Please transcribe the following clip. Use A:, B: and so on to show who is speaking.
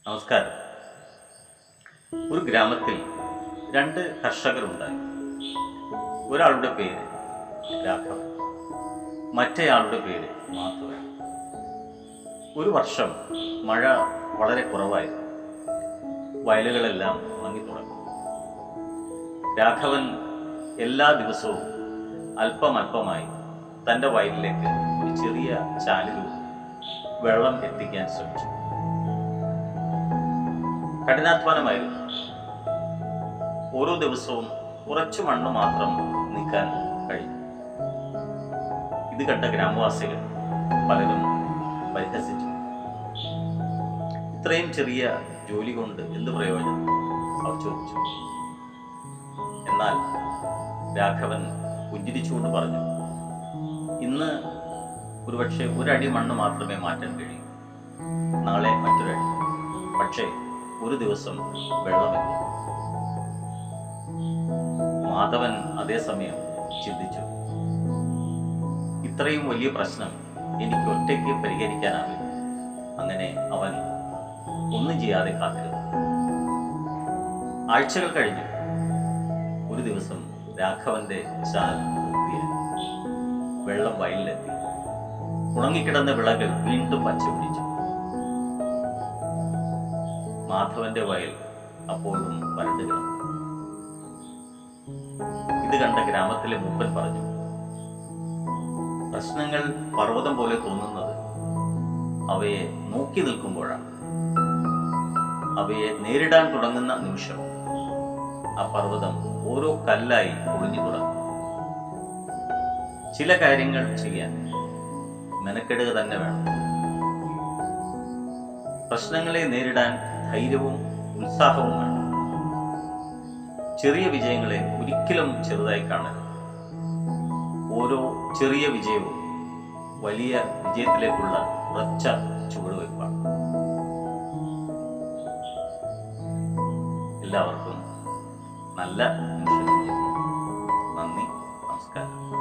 A: നമസ്കാരം. ഒരു ഗ്രാമത്തിൽ രണ്ട് കർഷകരുണ്ടായി. ഒരാളുടെ പേര് രാഘവൻ, മറ്റേയാളുടെ പേര് മാധവൻ. ഒരു വർഷം മഴ വളരെ കുറവായിരുന്നു. വയലുകളെല്ലാം ഉണങ്ങി തുടങ്ങി. രാഘവൻ എല്ലാ ദിവസവും അല്പമല്പമായി തൻ്റെ വയലിലേക്ക് ഒരു ചെറിയ ചാലിലൂടെ വെള്ളം എത്തിക്കാൻ ശ്രമിച്ചു. കഠിനാധ്വാനമായിരുന്നു. ഓരോ ദിവസവും കുറച്ചു മണ്ണ് മാത്രം നീക്കാൻ കഴിഞ്ഞു. ഇത് കണ്ട ഗ്രാമവാസികൾ പലരും പരിഹസിച്ചു. ഇത്രയും ചെറിയ ജോലി കൊണ്ട് എന്ത് പ്രയോജനം, അവർ ചോദിച്ചു. എന്നാൽ രാഘവൻ പുഞ്ചിരിച്ചുകൊണ്ട് പറഞ്ഞു, ഇന്ന് ഒരുപക്ഷെ ഒരടി മണ്ണ് മാത്രമേ മാറ്റാൻ കഴിയൂ, നാളെ മറ്റൊരടി, പക്ഷേ ഒരു ദിവസം വെള്ളമെത്തും. മാധവൻ അതേസമയം ചിന്തിച്ചു, ഇത്രയും വലിയ പ്രശ്നം എനിക്ക് ഒറ്റയ്ക്ക് പരിഹരിക്കാനാവില്ല. അങ്ങനെ അവൻ ഒന്നും ചെയ്യാതെ കാത്തിരുന്നു. ആഴ്ചകൾ കഴിഞ്ഞു. ഒരു ദിവസം രാഘവന്റെ ചാൽ വൃത്തിയായി. വെള്ളം വയലിലെത്തി. ഉണങ്ങിക്കിടന്ന വിളകൾ വീണ്ടും പച്ച പിടിച്ചു. മാധവന്റെ വയൽ അപ്പോഴും വരണ്ടു കിടന്നു. ഇത് കണ്ട ഗ്രാമത്തിലെ മൂപ്പൻ പറഞ്ഞു, പ്രശ്നങ്ങൾ പർവ്വതം പോലെ തോന്നുന്നത് അവയെ നോക്കി നിൽക്കുമ്പോഴാണ്. അവയെ നേരിടാൻ തുടങ്ങുന്ന നിമിഷം ആ പർവ്വതം ഓരോ കല്ലായി ഒളിഞ്ഞു തുടങ്ങും. ചില കാര്യങ്ങൾ ചെയ്യാൻ മെനക്കെടുക തന്നെ വേണം. പ്രശ്നങ്ങളെ നേരിടാൻ ധൈര്യവും ഉത്സാഹവും വേണം. ചെറിയ വിജയങ്ങളെ ഒരിക്കലും ചെറുതായി കാണരുത്. ഓരോ ചെറിയ വിജയവും വലിയ വിജയത്തിലേക്കുള്ള ഉറച്ച ചുവടുവയ്പ്പാണ്. എല്ലാവർക്കും നല്ല നിമിഷങ്ങൾ. നന്ദി, നമസ്കാരം.